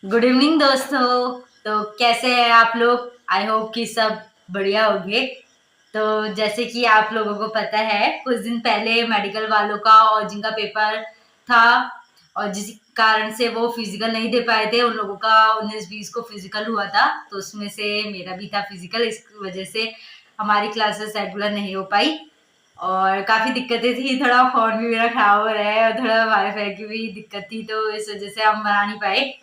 Good evening दोस्तों। तो कैसे हैं आप लोग? आई होप कि सब बढ़िया होंगे। तो जैसे कि आप लोगों को पता है, कुछ दिन पहले मेडिकल वालों का और जिनका पेपर था और जिस कारण से वो फिजिकल नहीं दे पाए थे, उन लोगों का 19-20 को फिजिकल हुआ था। तो उसमें से मेरा भी था फिजिकल। इस वजह से हमारी क्लासेस रेगुलर नहीं हो पाई और काफी दिक्कतें थी। थोड़ा फोन भी मेरा खराब हो रहा है और थोड़ा वाईफाई की भी दिक्कत थी, तो इस वजह से हम बना नहीं पाए।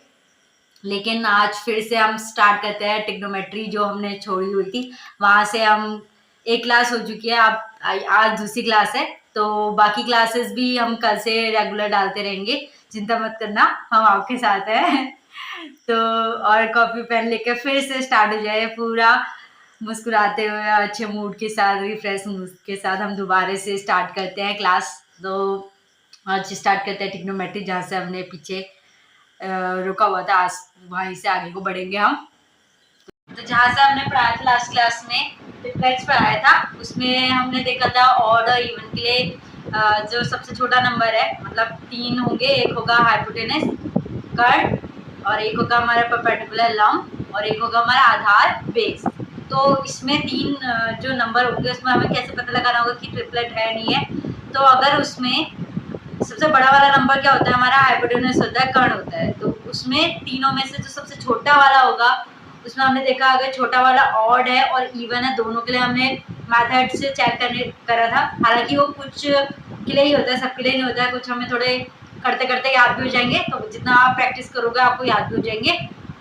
लेकिन आज फिर से हम स्टार्ट करते हैं टिग्नोमेट्री, जो हमने छोड़ी हुई थी। वहां से हम एक क्लास हो चुकी है, अब आज दूसरी क्लास है। तो बाकी क्लासेस भी हम कल से रेगुलर डालते रहेंगे, चिंता मत करना, हम आपके साथ हैं। तो और कॉपी पेन लेकर फिर से स्टार्ट हो जाए, पूरा मुस्कुराते हुए अच्छे मूड के साथ, रिफ्रेश मूड के साथ हम दोबारा से स्टार्ट करते हैं क्लास। तो आज स्टार्ट करते हैं टिग्नोमेट्री, जहाँ से हमने पीछे रुका हुआ था। आज वहीं से आगे को बढ़ेंगे हम। तो जहाँ से हमने पढ़ाया था लास्ट क्लास में, ट्रिप्लेट्स पढ़ाया था, उसमें हमने देखा था ऑड और इवन के लिए जो सबसे छोटा नंबर है, मतलब 3 होंगे। एक होगा हाइपोटेनस कर्व और एक होगा हमारा परपेंडिकुलर लंब और एक होगा हमारा आधार बेस। तो इसमें 3 जो नंबर होंगे, उसमें हमें कैसे पता लगाना होगा कि ट्रिपलेट है नहीं है। तो अगर उसमें सबसे बड़ा वाला नंबर क्या होता है, हमारा हाइपोटेनस होता है, कर्ण होता है। तो उसमें तीनों में से जो सबसे छोटा वाला होगा, उसमें हमने देखा अगर छोटा वाला ऑड है और इवन है, दोनों के लिए हमने मेथड से चेक करा था। हालांकि वो कुछ के लिए ही होता है, सबके लिए नहीं होता है। कुछ हमें थोड़े करते करते याद भी हो जाएंगे, तो जितना आप प्रैक्टिस करोगे आपको याद भी हो जाएंगे।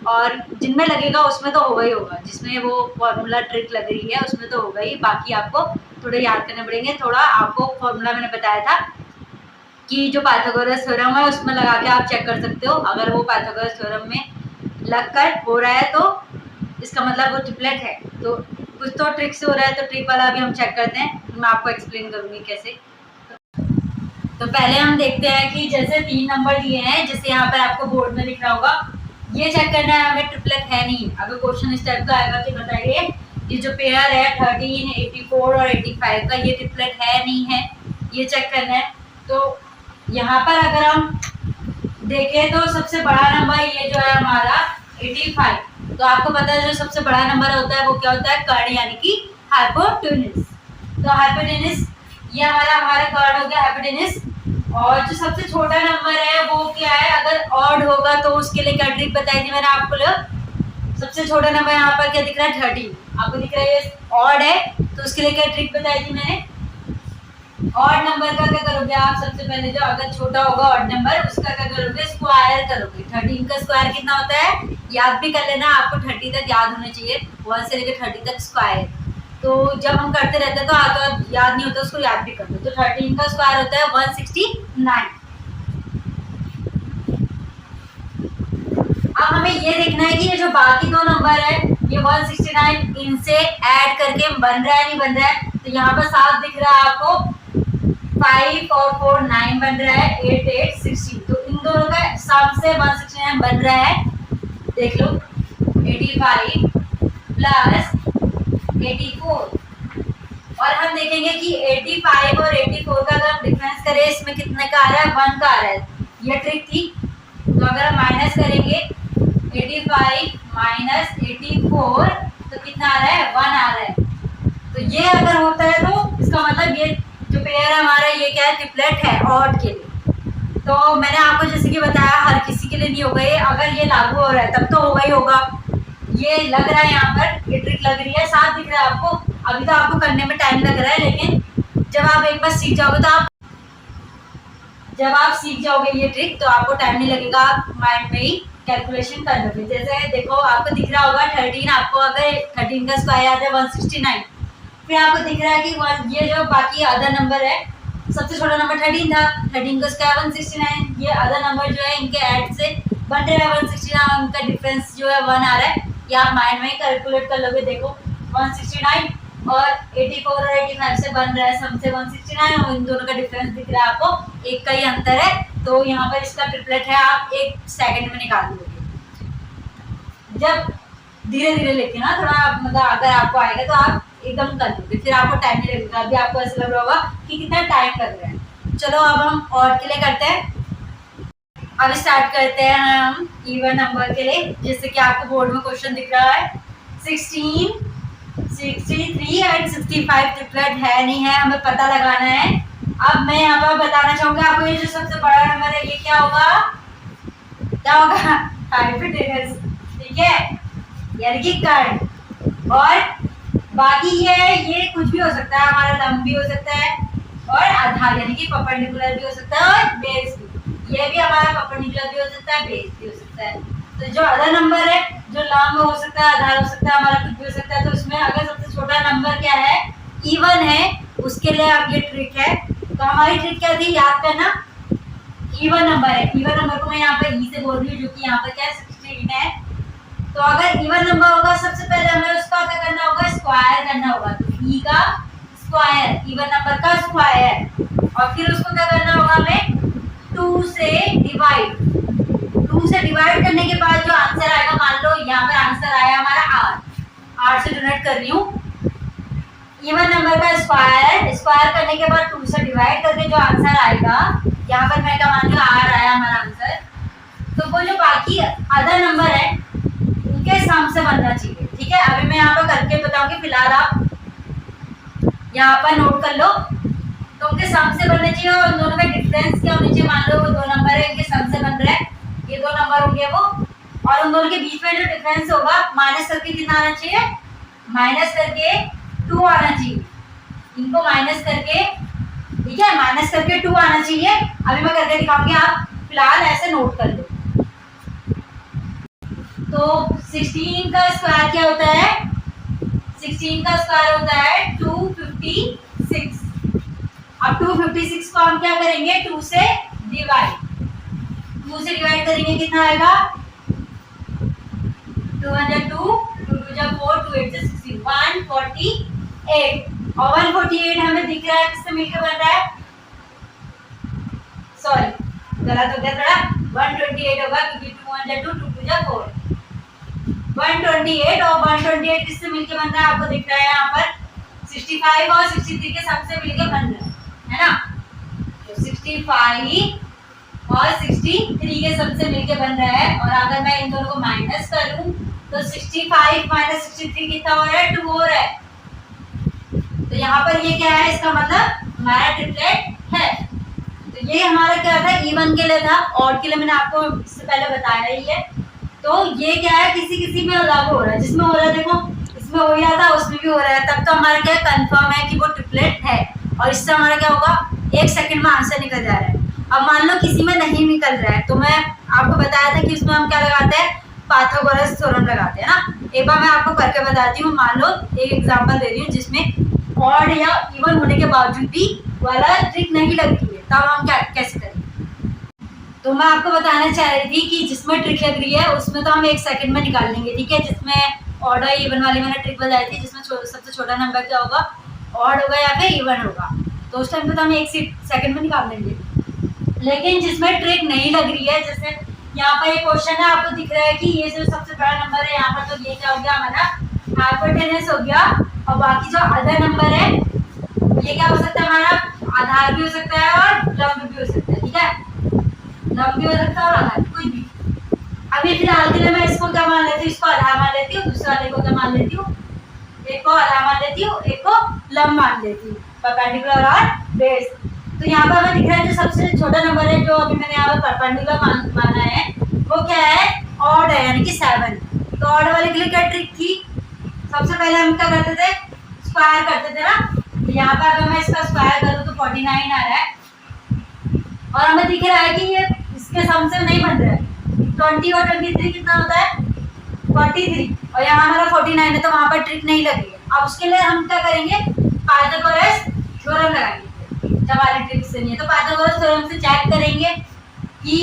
और जिनमें लगेगा उसमें तो होगा ही होगा, जिसमें वो फॉर्मूला ट्रिक लग रही है उसमें तो होगा ही। बाकी आपको थोड़े याद करने पड़ेंगे। थोड़ा आपको फॉर्मूला मैंने बताया था कि जो पाइथागोरस थ्योरम है उसमें लगा के आप चेक कर सकते हो। अगर वो पाइथागोरस थ्योरम में लगकर हो रहा है तो इसका मतलब वो ट्रिपलेट है। तो कुछ तो ट्रिक से हो रहा है, तो ट्रिक वाला भी हम चेक करते हैं। मैं आपको एक्सप्लेन करूंगी कैसे। तो पहले हम देखते हैं कि जैसे 3 नंबर दिए हैं, जैसे यहाँ पर आपको बोर्ड में दिख रहा होगा, ये चेक करना है हमें ट्रिपलेट है नहीं। अगर क्वेश्चन इस टाइप का आएगा तो बताइए ये जो पेयर है 13, 84 और 85 का, ये ट्रिपलेट है नहीं है, ये चेक करना है। तो यहाँ पर अगर हम देखें तो सबसे बड़ा नंबर ये जो है हमारा 85। तो आपको पता है जो सबसे बड़ा नंबर होता है वो क्या होता है, कर्ण, यानी कि हाइपोटेनस। तो हाइपोटेनस ये हमारा कर्ण हो गया हाइपोटेनस। और जो सबसे छोटा नंबर है वो क्या है, अगर ऑड होगा तो उसके लिए क्या ट्रिक बताई थी मैंने आपको लोग। सबसे छोटा नंबर यहाँ पर क्या दिख रहा है, 13। आपको दिख रहा है ये ऑड है, तो उसके लिए क्या ट्रिक बताई थी मैंने। ऑड नंबर का क्या करोगे आप, सबसे पहले जो अगर छोटा होगा ऑड नंबर, उसका क्या करोगे, स्क्वायर करोगे। 13 का स्क्वायर कितना होता है, याद भी कर लेना, आपको 30 तक याद होना चाहिए, 1 से लेकर 30 तक स्क्वायर। तो जब हम करते रहते हैं तो याद नहीं होता, उसको याद भी कर लो। तो 13 का स्क्वायर होता है 169। अब हमें ये देखना है कि ये जो बाकी 2 नंबर है, ये 169 इनसे ऐड करके बन रहा है नहीं बन रहा है। तो यहाँ पर साफ दिख रहा है आपको, 5 और 4 9 बन रहा है, 8 8 16। तो इन दोनों का सम से 169 बन रहा है। देख लो 85 प्लस 84। और हम देखेंगे कि 85 और 84 का अगर हम डिफरेंस करें, इसमें कितने का आ रहा है, 1 का आ रहा है। ये ट्रिक थी। तो अगर हम माइनस करेंगे 85 माइनस 84, तो कितना आ रहा है, 1 आ रहा है। तो ये अगर होता है तो इसका मतलब ये जो पेयर है हमारा, ये क्या है, ट्रिपलेट है ऑड के लिए। तो मैंने आपको जैसे कि बताया, हर किसी के लिए नहीं होगा ये। अगर ये लागू हो रहा है तब तो होगा ही होगा। ये लग रहा है यहाँ पर, ये ट्रिक लग रही है, साफ दिख रहा है आपको। अभी तो आपको करने में टाइम लग रहा है, लेकिन जब आप एक बार सीख जाओगे तो जब आप सीख जाओगे ये ट्रिक, तो आपको टाइम नहीं लगेगा, आप माइंड में ही कैलकुलेशन कर लोगे। जैसे देखो आपको दिख रहा होगा 13, आपको अगर 13 का स्क्वायर आता है 169। फिर आपको दिख रहा है कि ये जो बाकी आधा नंबर है, सबसे छोटा नंबर 13 था, 13 का स्क्वायर 169। ये आधा नंबर जो है इनके ऐड से बन रहा है 169, उनका डिफरेंस जो है 1 आ रहा है। ये आप माइंड में ही कैलकुलेट कर लोगे। देखो 169 और 84 और 85 से बन रहा है सम से 169, और इन दोनों का डिफरेंस दिख रहा है आपको, एक का ही अंतर है। तो यहाँ पर इसका ट्रिपलेट है, आप 1 सेकंड में निकाल लोगे। जब धीरे धीरे लेके ना, थोड़ा मतलब अगर आपको आएगा तो आप एकदम कर लोगे, फिर आपको टाइम नहीं लगेगा। अभी आपको ऐसा लग रहा होगा कि कितना टाइम लग रहा है। चलो अब हम और के लिए करते हैं। अब स्टार्ट करते हैं हम इवन नंबर के लिए, जैसे कि आपको बोर्ड में क्वेश्चन दिख रहा है 16, 63 एंड 65 ट्रिपलेट है नहीं है, हमें पता लगाना है। अब मैं यहाँ पर बताना चाहूंगा आपको, ये जो सबसे बड़ा नंबर है ये क्या होगा, क्या होगा, हाइपोटेनस, ठीक है, यानी कि कर्ण। और बाकी ये कुछ भी हो सकता है, हमारा लंब भी हो सकता है और आधार यानी कि परपेंडिकुलर भी हो सकता है और बेस भी, ये भी हमारा परपेंडिकुलर भी हो सकता है, बेस भी हो सकता है। तो जो अदर नंबर है, जो लंब हो सकता है, आधार हो सकता है, हमारा कुछ भी हो सकता है, तो उसमें अगर सबसे छोटा नंबर क्या है, इवन है, उसके लिए अब ये ट्रिक है। तो हमारी ट्रिक क्या थी, याद करना, इवन नंबर है, इवन नंबर को मैं यहाँ पे ई से बोल रही हूँ, जो कि यहाँ पर क्या है 16 है। तो अगर इवन नंबर होगा, सबसे पहले हमें उसका क्या करना होगा, स्क्वायर करना होगा। तो ई का स्क्वायर, इवन नंबर का स्क्वायर, और फिर उसको क्या करना होगा हमें, 2 से डिवाइड। 2 से डिवाइड करने के बाद जो आंसर आएगा, मान लो यहाँ पर आंसर आया हमारा 8 से डोनेट कर रही हूँ, इवन नंबर का स्क्वायर, स्क्वायर करने के बाद 2 से डिवाइड करके जो आंसर आएगा, यहाँ पर मैं क्या मान लूँ 8 आया हमारा आंसर। तो वो जो बाकी अदर नंबर है उनके सम से बनना चाहिए, ठीक है। अभी मैं यहाँ पर करके बताऊंगी, फिलहाल आप यहाँ पर नोट कर लो। तो उनके सम से बनना चाहिए, और उन दोनों का डिफरेंस क्या होना चाहिए, मान लो वो 2 नंबर है, इनके सम से बन रहा है, ये 2 नंबर होंगे वो, और उन दोनों के बीच में जो डिफरेंस होगा माइनस करके कितना आना चाहिए, माइनस करके 2 आना चाहिए, इनको माइनस करके, ठीक है, माइनस करके 2 आना चाहिए। अभी मैं करके दिखाऊंगी, आप फिलहाल ऐसे नोट कर लो। तो 16 का स्क्वायर क्या होता है, 16 का स्क्वायर होता है 256। अब 256 को हम क्या करेंगे, 2 से डिवाइड, 2 से डिवाइड करेंगे, कितना आएगा, 202, 2 2 जा 4, 2 8 जा 16, 148। और 148 हमें दिख रहा है किससे मिलकर बन रहा है, सॉरी गलत हो गया थोड़ा, 128 होगा, क्योंकि 2 1 जा 2, 2 2 जा 4, 128, और 128 किससे मिलकर बन रहा है, आपको दिख रहा है यहाँ पर 65 और 63 के सम से मिलकर बन रहा है ना। तो 65 और 63 के सम से मिलकर बन रहा है, और अगर मैं इन दोनों को माइनस करूं तो 65 माइनस 63 कितना हो रहा है, 2 हो रहा है। तो यहाँ पर ये क्या है, इसका मतलब हमारा ट्रिपलेट है। तो ये हमारा क्या था, इवन के लिए था, ऑड के लिए मैंने आपको इससे पहले बताया ही है। तो ये क्या है, किसी किसी में अलग हो रहा है, जिसमें हो रहा है देखो, इसमें हो रहा था, उसमें भी हो रहा है, तब तो हमारा क्या कंफर्म है कि वो ट्रिपलेट है। और इससे हमारा क्या होगा, 1 सेकंड में आंसर निकल जा रहा है। अब मान लो किसी में नहीं निकल रहा है, तो मैं आपको बताया था कि उसमें हम क्या लगाते हैं, पाइथागोरस थ्योरम लगाते हैं ना। एक बार मैं आपको करके बताती हूँ, मान लो एक एग्जांपल दे रही हूँ जिसमें ऑड या इवन होने के बावजूद भी वाला ट्रिक नहीं लगती है, तब हम क्या कैसे करें। तो मैं आपको बताना चाह रही थी कि जिसमें ट्रिक लग रही है उसमें तो हम 1 सेकंड में निकाल लेंगे, ठीक है। जिसमें ऑड और इवन वाली मैंने ट्रिक बताई थी, जिसमें सबसे छोटा नंबर क्या होगा, ऑड होगा या फिर इवन होगा, तो उस टाइम पे तो हम 1 सेकंड में निकाल लेंगे। लेकिन जिसमें ट्रिक नहीं लग रही है, जैसे यहाँ पर एक क्वेश्चन है, आपको दिख रहा है कि ये जो सबसे बड़ा नंबर है यहाँ पर, तो ये क्या हो गया, हमारा हाइपोटेनस हो गया। और बाकी जो अदर नंबर है ये क्या हो सकता है, हमारा आधार भी हो सकता है और लंब भी हो सकता है, ठीक है, लंब भी हो सकता है और आधार, कुछ भी। अभी फिलहाल के लिए मैं इसको क्या मान लेती हूँ, इसको आधार मान लेती हूँ, दूसरे वाले को क्या मान लेती हूँ, एक को आधार मान लेती हूँ, एक को लंब मान लेती हूँ, परपेंडिकुलर और बेस। तो यहाँ पर हमें दिख रहा है जो सबसे छोटा नंबर है, जो अभी मैंने यहाँ पर परपेंडिकुलर माना है, वो क्या है, ऑड है, यानी कि 7। तो ऑड वाले के लिए क्या ट्रिक थी, सबसे पहले हम क्या करते थे, स्क्वायर करते थे ना। तो यहाँ पर अगर मैं इसका स्क्वायर करूँ तो 49 आ रहा है, और हमें दिख रहा है कि ये इसके सम से नहीं बन रहा है। 20 और 23 कितना होता है, 43, और यहाँ हमारा 49 है, तो वहाँ पर ट्रिक नहीं लगी है। अब उसके लिए हम क्या करेंगे, पाइथागोरस थ्योरम लगाएंगे, जब वाली ट्रिक से नहीं है तो पाइथागोरस थ्योरम से चेक करेंगे कि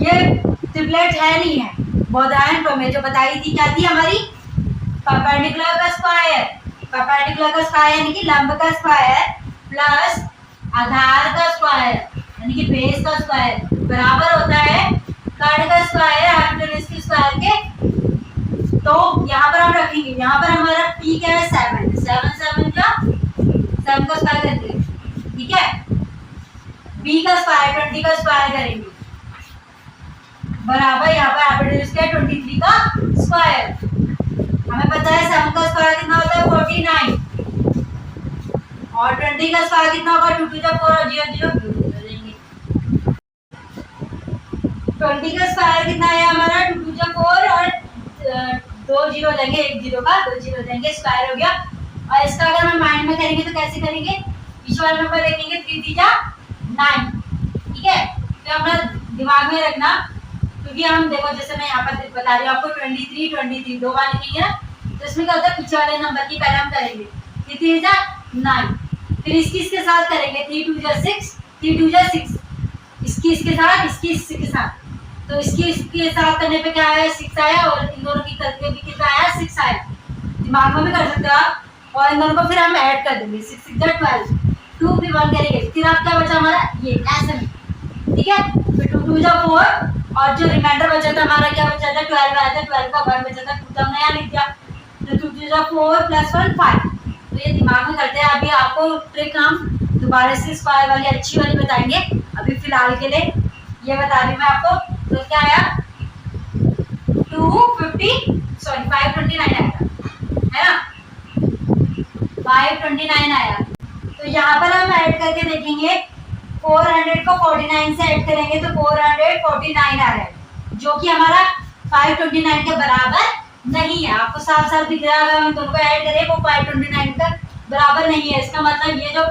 ये ट्रिपलेट है नहीं है। बोधायन प्रमेय जो बताई थी, क्या थी हमारी, परपेंडिकुलर का स्क्वायर, परपेंडिकुलर का स्क्वायर यानी कि लंब का स्क्वायर प्लस आधार का स्क्वायर यानी कि बेस का स्क्वायर बराबर होता है कर्ण का स्क्वायर हाइपोटेनस के स्क्वायर के। तो यहाँ पर हम रखेंगे, यहाँ पर हमारा p क्या है, 7 7 का 7 का स्क्वायर करेंगे, ठीक है। b का स्क्वायर 20 का स्क्वायर करेंगे बराबर यहाँ पर हाइपोटेन्यूज क्या है 23 का स्क्वायर। हमें पता है 7 का स्क्वायर कितना होता है 49 और 20 का स्क्वायर कितना होगा 2 टू द 4 और 0 0 देंगे। 20 का स्क्वायर कितना है हमारा 2 टू द 4 और 2 जीरो देंगे, 1 जीरो का 2 जीरो देंगे, स्क्वायर हो गया। और इसका अगर हम माइंड में करेंगे तो कैसे करेंगे, पीछे वाला नंबर देखेंगे 3 3 9, ठीक है। तो अपना दिमाग में रखना, क्योंकि हम देखो जैसे मैं यहाँ पर बता रही हूँ आपको 23 दो बार लिखेंगे ना, तो इसमें क्या होता है पीछे वाले नंबर की पहले हम करेंगे 3 3 9, फिर इसके साथ करेंगे 3 2 6 3 2 6, इसके साथ इसके साथ, तो इसके साथ करने पे क्या आया 6 आया और इन दोनों की करके भी कितना आया 6 आया। दिमाग में भी कर सकते हो आप, और इन दोनों को फिर हम ऐड कर देंगे 6 6 12, 2 फिर 1 करेंगे, फिर आप क्या बचा हमारा ये ऐसे में, ठीक है। फिर 2 2 4 और जो रिमाइंडर बचा था हमारा क्या बचा था 12 आया था, 12 का 1 बचा था, 2 तो हमने यहाँ लिख दिया, तो 2 2 4 प्लस 1 5। तो ये दिमाग में करते हैं। अभी आपको ट्रिक हम दोबारा से स्क्वायर वाली अच्छी वाली बताएंगे, अभी फिलहाल के लिए ये बता रही हूँ मैं आपको। तो क्या आया 529 आया था, है ना 529 आया। तो यहाँ पर हम ऐड करके देखेंगे 400 को 49 से ऐड करेंगे तो 449 आ रहा है, जो कि हमारा 529 के बराबर नहीं है। आपको साफ साफ दिख रहा है, हम दोनों को ऐड करें वो 529 का बराबर नहीं है। इसका मतलब ये जो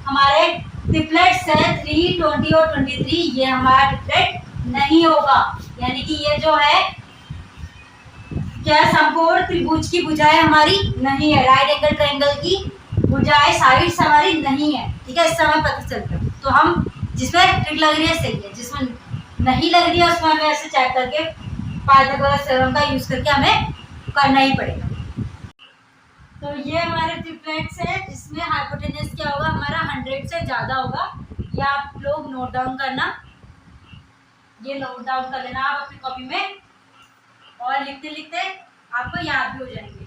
हमारे ट्रिपलेट्स है 3 20 और 23, ये हमारा ट्रिपलेट नहीं होगा। यानी कि ये जो है क्या समकोण त्रिभुज की भुजाएं हमारी नहीं है, राइट एंगल ट्रायंगल की भुजाएं साइड्स हमारी नहीं है, ठीक है। इससे हमें पता चलता है। तो हम जिसमें ट्रिक लग रही है सही है, जिसमें नहीं लग रही है उसमें हमें ऐसे चेक करके पाइथागोरस थ्योरम का यूज करके हमें करना ही पड़ेगा। तो ये हमारे ट्रिपलेट्स है जिसमें हाइपोटेन्यूज क्या होगा हमारा 100 से ज्यादा होगा। ये आप लोग नोट डाउन करना, ये नोट डाउन कर लेना आप अपनी कॉपी में, और लिखते लिखते आपको याद भी हो जाएंगे।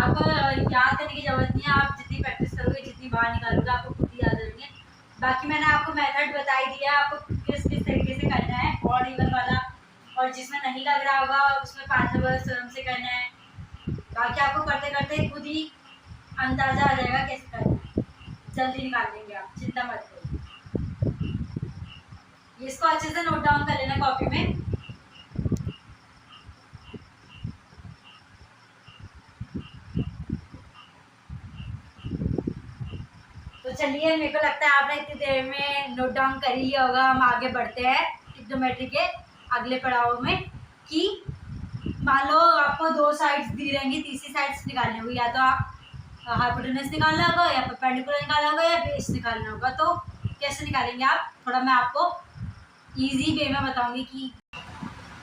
आपको याद करने की जरूरत नहीं है, आप जितनी प्रैक्टिस करोगे जितनी बाहर निकालोगे आपको खुद ही याद रहेंगे। बाकी मैंने आपको मेथड बताई दिया आपको किस किस तरीके से करना है, ऑड इवन वाला, और जिसमें नहीं लग रहा होगा उसमें पाइथागोरस थ्योरम से करना है। बाकी आपको करते करते खुद ही अंदाजा आ जाएगा कैसे करना है, जल्दी निकाल लेंगे आप, चिंता मत करो। इसको अच्छे से नोट डाउन कर लेना कॉपी में। तो चलिए, मेरे को लगता है आपने इतनी देर में नोट डाउन कर ही लिया होगा। हम आगे बढ़ते हैं ट्रिग्नोमेट्री के अगले पड़ाव में, कि मान लो आपको दो साइड्स दी रहेंगी, तीसरी साइड्स निकालनी होगी, या तो आप हाइपोटेन्यूज निकालना होगा या परपेंडिकुलर निकालना होगा या बेस निकालना होगा। तो कैसे निकालेंगे आप, थोड़ा मैं आपको इजी वे में बताऊंगी कि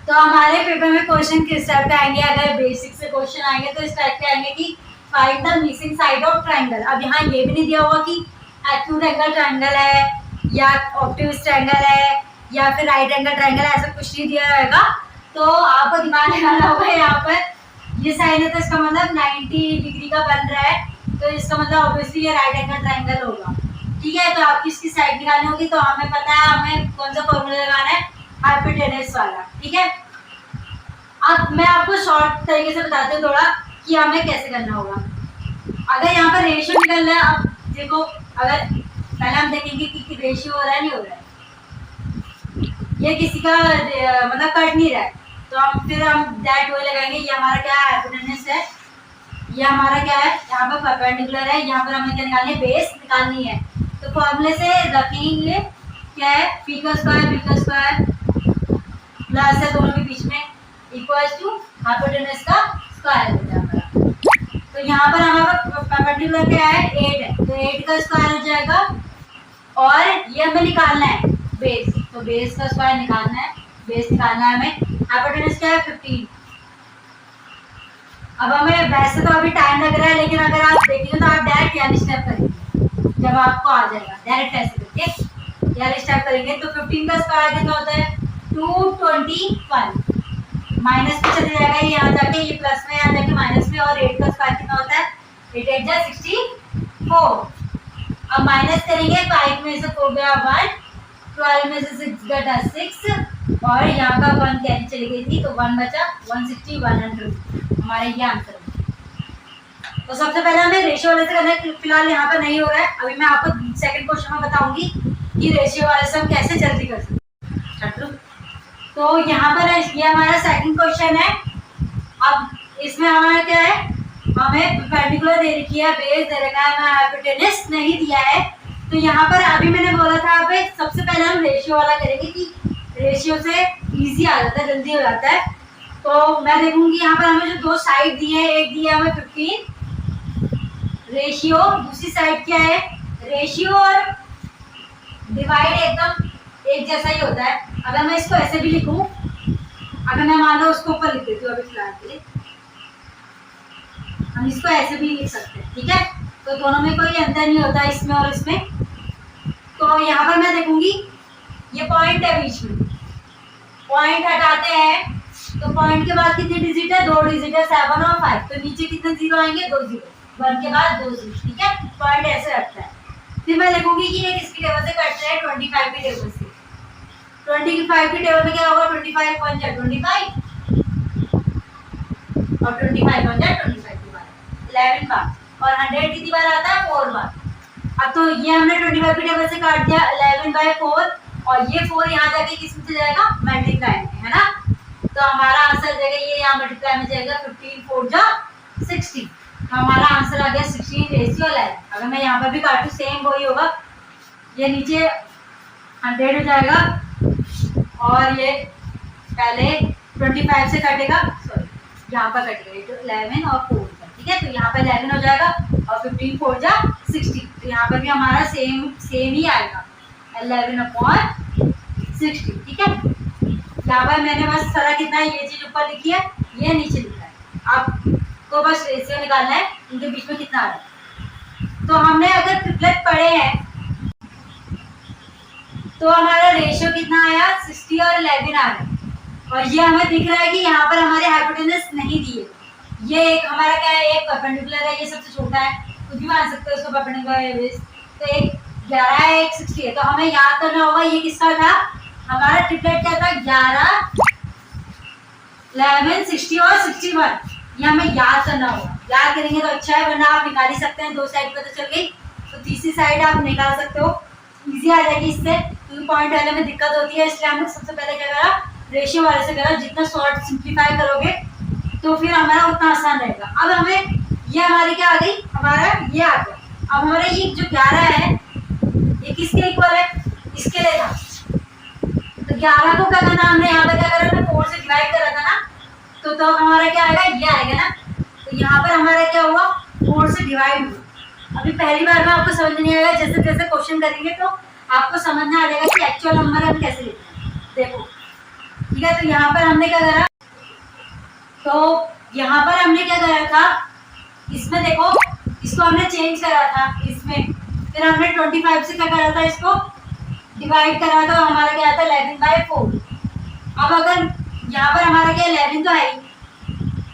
तो हमारे पेपर में क्वेश्चन किस टाइप के आएंगे। अगर बेसिक से क्वेश्चन आएंगे तो इस टाइप के आएंगे कि find the missing side of triangle. अब यहाँ ये भी नहीं दिया होगा कि एक्यूट एंगल ट्रायंगल है या ऑब्ट्यूज ट्रायंगल है या फिर राइट एंगल ट्रायंगल है, ऐसा कुछ नहीं दिया रहेगा। तो आपको दिमाग लगाना होगा, यहाँ पर ये साइड है तो इसका मतलब 90 डिग्री का बन रहा है, तो इसका मतलब ऑब्वियसली ये राइट एंगल ट्रायंगल होगा, ठीक है। तो आपकी इसकी साइड निकालनी होगी, तो हमें पता है हमें कौन सा फॉर्मूला लगाना है, हाइपोटेन्यूज वाला, ठीक है। अब मैं आपको शॉर्ट तरीके से बताती हूँ थोड़ा कि हमें कैसे करना होगा। अगर यहाँ पर रेशियो निकल रहा है, अब देखो अगर पहले हम देखेंगे कि रेशियो हो रहा है नहीं हो रहा है, ये किसी का मतलब कट नहीं रहा है, तो हम दैट वे लगाएंगे। ये हमारा क्या है हाइपोटेन्यूज है, ये हमारा क्या है यहाँ पर परपेंडिकुलर है, यहाँ पर हमें क्या निकालनी है, बेस निकालनी है। तो फॉर्मूले से रखेंगे क्या है, पी का स्क्वायर प्लस है दोनों के बीच में इक्वल्स टू हाइपोटेन्यूज का स्क्वायर हो जाएगा। तो यहाँ पर हमारा परपेंडिकुलर क्या है 8 है, तो 8 का स्क्वायर हो जाएगा, और ये हमें निकालना है बेस, तो बेस का स्क्वायर निकालना है, बेस निकालना है हमें। हाइपोटेन्यूज क्या है 15। अब हमें वैसे तो अभी टाइम लग रहा है, लेकिन अगर आप देखेंगे तो आप डायरेक्ट यानी स्टेप करेंगे, जब आपको आ जाएगा डायरेक्ट ऐसे करके यानी स्टेप करेंगे। तो 15 का स्क्वायर कितना होता है 221, माइनस में चले जाएगा ये यहाँ जाके, ये प्लस में यहाँ जाके माइनस में, और 8 का स्क्वायर कितना होता है 8 8 जा 64। अब माइनस करेंगे, 5 में से 4 गया 1, 12 में से 6 घटा 6, और यहाँ का 1 कैरी चली गई थी तो 1 बचा, 160 100 हमारा ये आंसर है। तो सबसे पहले हमें रेशियो वाले से करना है, फिलहाल यहाँ पर नहीं हो रहा है। अभी मैं आपको सेकंड क्वेश्चन में बताऊंगी कि रेशियो वाले से हम कैसे जल्दी कर सकते हैं। तो यहाँ पर ये हमारा सेकंड क्वेश्चन है। अब इसमें हमारा क्या है, हमें परपेंडिकुलर दे रखी है, बेस दे रखा है, हमें हाइपोटेनस नहीं दिया है। तो यहाँ पर अभी मैंने बोला था आप सबसे पहले हम रेशियो वाला करेंगे कि रेशियो से इजी आ जाता है, जल्दी हो जाता है। तो मैं देखूंगी यहाँ पर हमें जो दो साइड दी है, एक दिया हमें 15 रेशियो, दूसरी साइड क्या है रेशियो, और डिवाइड एकदम एक जैसा ही होता है। अगर मैं इसको ऐसे भी लिखूं, अगर मैं मान लो उसको ऊपर लिख देती हूँ अभी फिलहाल के लिए, हम इसको ऐसे भी लिख सकते हैं, ठीक है। तो दोनों में कोई अंतर नहीं होता इसमें और इसमें। तो यहाँ पर मैं देखूंगी ये पॉइंट है बीच में, पॉइंट हटाते हैं तो पॉइंट के बाद कितने डिजिट है, 2 डिजिट है, 7 और 5। तो नीचे कितने जीरो आएंगे, 2 जीरो, 1 के बाद 2 जीरो, ठीक है। पॉइंट ऐसे रखता है। फिर मैं देखूंगी कि ये किसकी टेबल से कट रहा है, 25 की टेबल से। 25 की टेबल में क्या होगा, 25 1 जा 25 और 25 1 जा 25 की बार 11 बार, और 100 कितनी बार आता है, 4 बार। अब तो ये हमने 25 की टेबल से काट दिया 11/4, और ये 4 यहाँ जाके किस में जाएगा, मल्टीप्लाई में, है ना। तो हमारा आंसर जाएगा ये यहाँ मल्टीप्लाई में जाएगा, 15 4 जा 60। तो हमारा आंसर आ गया 16 रेशियो 11। अगर मैं यहाँ पर भी काटूं सेम वही होगा, ये नीचे 100 हो जाएगा और ये पहले 25 से कटेगा, सॉरी यहाँ पर कटेगा 11 और 4, ठीक है। तो यहाँ पर 11 हो जाएगा और 15 4 जा 60। तो यहाँ पर भी हमारा सेम ही आएगा 11/60, ठीक है। यहाँ पर मैंने बस सारा कितना है ये चीज ऊपर लिखी है, ये नीचे लिखा है। आपको बस रेशियो निकालना है इनके बीच में कितना आ रहा है। तो हमने अगर ट्रिपलेट पढ़े हैं तो हमारा रेशियो कितना आया, 60 और 11 आ रहा है। और ये हमें दिख रहा है कि यहाँ पर हमारे हाइपोटेनस नहीं दिए। ये एक हमारा क्या है, एक परपेंडिकुलर है, ये सबसे छोटा है, कुछ भी मान सकते हो इसको परपेंडिकुलर है बेस। तो एक 11 है, एक 60 है। तो हमें याद करना होगा ये किसका था, हमारा ट्रिपलेट क्या था, 11 11 60 और 61। ये हमें याद करना होगा, याद करेंगे तो अच्छा है, वरना आप निकाल ही सकते हैं। 2 साइड पर तो चल गई, तो तीसरी साइड आप निकाल सकते हो, इजी आ जाएगी इससे। क्योंकि पॉइंट वाले में दिक्कत होती है, इसलिए हमने सबसे पहले क्या करा, रेशियो वाले से करा। जितना शॉर्ट सिंप्लीफाई करोगे तो फिर हमारा उतना आसान रहेगा। अब हमें ये हमारी क्या आ गई, हमारा ये आ गया। अब हमारा ये जो 11 है ये किसके इक्वल है, इसके लिए था। तो 11 को क्या करना, हमने यहाँ पर क्या करा था, 4 से डिवाइड करा था ना। तो हमारा क्या आएगा, ये आएगा ना। तो यहाँ पर हमारा क्या हुआ, 4 से डिवाइड हुआ। अभी पहली बार में आपको समझ नहीं आएगा, जैसे जैसे क्वेश्चन करेंगे तो आपको समझ में आ जाएगा कि एक्चुअल नंबर हम कैसे लिखते हैं। देखो ठीक है, तो यहाँ पर हमने क्या करा, तो यहाँ पर हमने क्या करा था, इसमें देखो इसको हमने चेंज करा था इसमें। फिर हमने 25 से क्या करा था, इसको डिवाइड करा था, हमारा क्या आता है 11/4। अब अगर यहाँ पर हमारा क्या 11 तो है,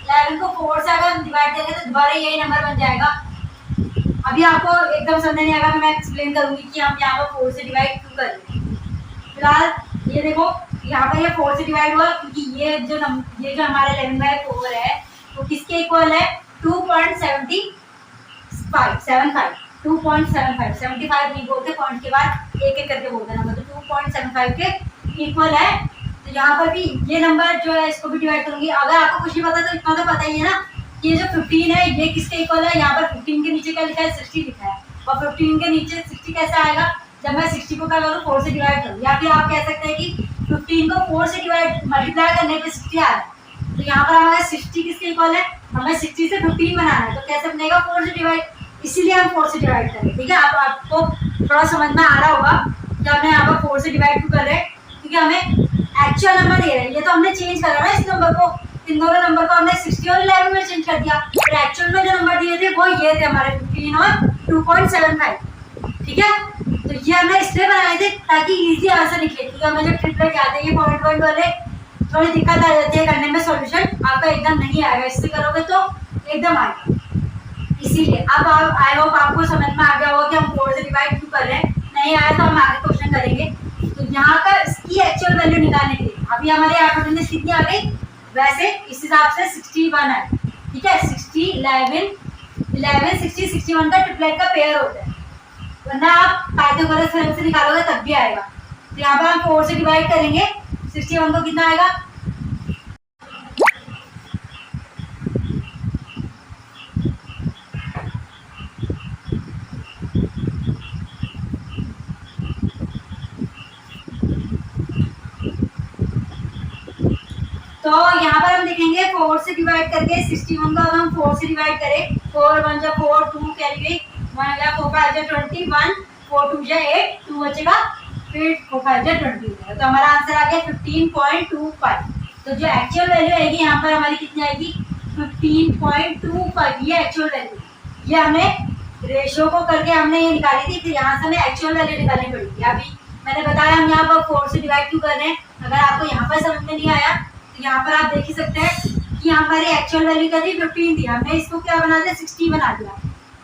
11 को 4 से अगर डिवाइड करेंगे तो दोबारा यही नंबर बन जाएगा। अभी आपको एकदम समझ नहीं आएगा, मैं एक्सप्लेन करूंगी कि हम यहाँ पर 4 से डिवाइड क्यों कर रहे हैं। फिलहाल ये देखो यहाँ पर ये 4 से डिवाइड हुआ, क्योंकि ये जो हमारा 11/4 है वो किसके इक्वल है, 2.75 75 नहीं बोलते, पॉइंट के बाद एक एक करके बोलते नंबर, तो 2.75 के इक्वल है। तो यहाँ पर भी ये नंबर जो है इसको भी डिवाइड करूंगी। अगर आपको कुछ नहीं पता तो इतना तो पता ही है ना, ये जो 15 है ये किसके इक्वल है। यहाँ पर 15 के नीचे क्या लिखा है, 60 लिखा है, और 15 के नीचे 60 कैसे आएगा, जब मैं 60 को क्या करूँ, 4 से डिवाइड करूँ। या फिर आप कह सकते हैं कि 15 को 4 से डिवाइड मल्टीप्लाई करने पे 60 आ रहा है। तो यहाँ पर हमारा 60 किसके इक्वल है, हमें 60 से 15 बनाना है, तो कैसे बनेगा, 4 से डिवाइड, इसीलिए हम 4 से डिवाइड करेंगे। ठीक है, अब आपको थोड़ा समझ में आ रहा होगा कि हमने यहाँ पर 4 से डिवाइड क्यों कर रहे हैं, क्योंकि हमें एक्चुअल नंबर दे रहे हैं। ये तो हमने चेंज करा ना इस नंबर को, इन दोनों नंबर को हमने 60 और 11 में चेंज कर दिया। और एक्चुअल में जो नंबर दिए थे वो ये थे हमारे 15 और 2.75। ठीक है, तो ये हमने इसलिए बनाए थे ताकि इजी आंसर निकले, क्योंकि हमें जो ट्रिपलेट आते हैं ये पॉइंट पॉइंट वाले थोड़ी दिक्कत आ जाती है करने में, सॉल्यूशन आपका एकदम नहीं आएगा, इससे करोगे तो एकदम आएगा। इसीलिए अब आई होप आपको समझ में आ गया होगा कि हम 4 से डिवाइड क्यों कर रहे हैं। नहीं आया तो हम आगे क्वेश्चन करेंगे। तो यहाँ का इसकी एक्चुअल वैल्यू निकालने के लिए अभी हमारे हाइपोटेनस कितनी आ गई, वैसे इस हिसाब से 61 है, ठीक है। 60 11 60 61 का ट्रिपलेट का पेयर होता है, वरना आप पाइथागोरस थ्योरम से निकालोगे तब भी आएगा। तो यहाँ पर हम 4 से डिवाइड करेंगे, 61 को कितना आएगा, तो यहाँ पर हम देखेंगे 4 से डिवाइड करके 61 को अगर हम 4 से डिवाइड करें, 4 1 जा 4, 2 कैरी गई, 1 गया 4 5 जा 21, 4 2 जा 8, 2 बचेगा, फिर 4 5 जा 20 हो जाएगा। तो हमारा आंसर आ गया 15.25। तो जो एक्चुअल वैल्यू आएगी यहाँ पर हमारी कितनी आएगी, 15.25, ये एक्चुअल वैल्यू। ये हमने रेशियो को करके हमने ये निकाली थी, फिर यहाँ से हमें एक्चुअल वैल्यू निकालनी पड़ेगी। अभी मैंने बताया हम यहाँ पर 4 से डिवाइड क्यों कर रहे हैं। अगर आपको यहाँ पर समझ में नहीं आया तो यहाँ पर आप देख ही सकते हैं कि हमारी एक्चुअल वैल्यू क्या थी, 15 थी, हमने इसको क्या बना दिया, 60 बना दिया।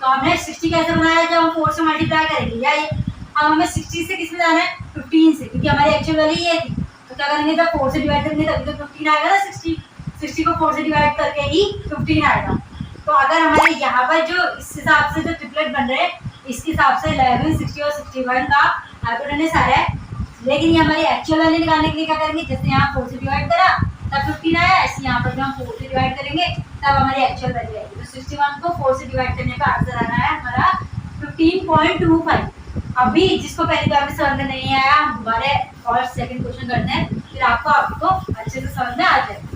तो हमने 60 कैसे बनाया, जब हम 4 से मल्टीप्लाई करेंगे, या अब हमें 60 से किस में जाना है, 15 से, क्योंकि हमारी एक्चुअल वैल्यू ये थी। तो क्या करेंगे, जब 4 से डिवाइड करेंगे तभी तो 15 आएगा ना, 60 को 4 से डिवाइड करके ही 15 आएगा। तो अगर हमारे यहाँ पर जो इस हिसाब से जो ट्रिपलेट बन रहे हैं, इसके हिसाब से 11 60 और 61 का हाइपोटेनस आ रहा है। लेकिन ये हमारी एक्चुअल वैल्यू निकालने के लिए क्या करेंगे, जैसे यहाँ 4 से डिवाइड करा तब 15 आया, ऐसे यहाँ पर हम 4 से डिवाइड करेंगे तब हमारी एक्चुअल वैल्यू आएगी। तो 61 को 4 से डिवाइड करने का आंसर आ रहा है हमारा 15.25। अभी जिसको पहली बार में समझ में नहीं आया, हम दोबारा और सेकंड क्वेश्चन करते हैं, फिर आपको अच्छे से समझ में आ जाएगा।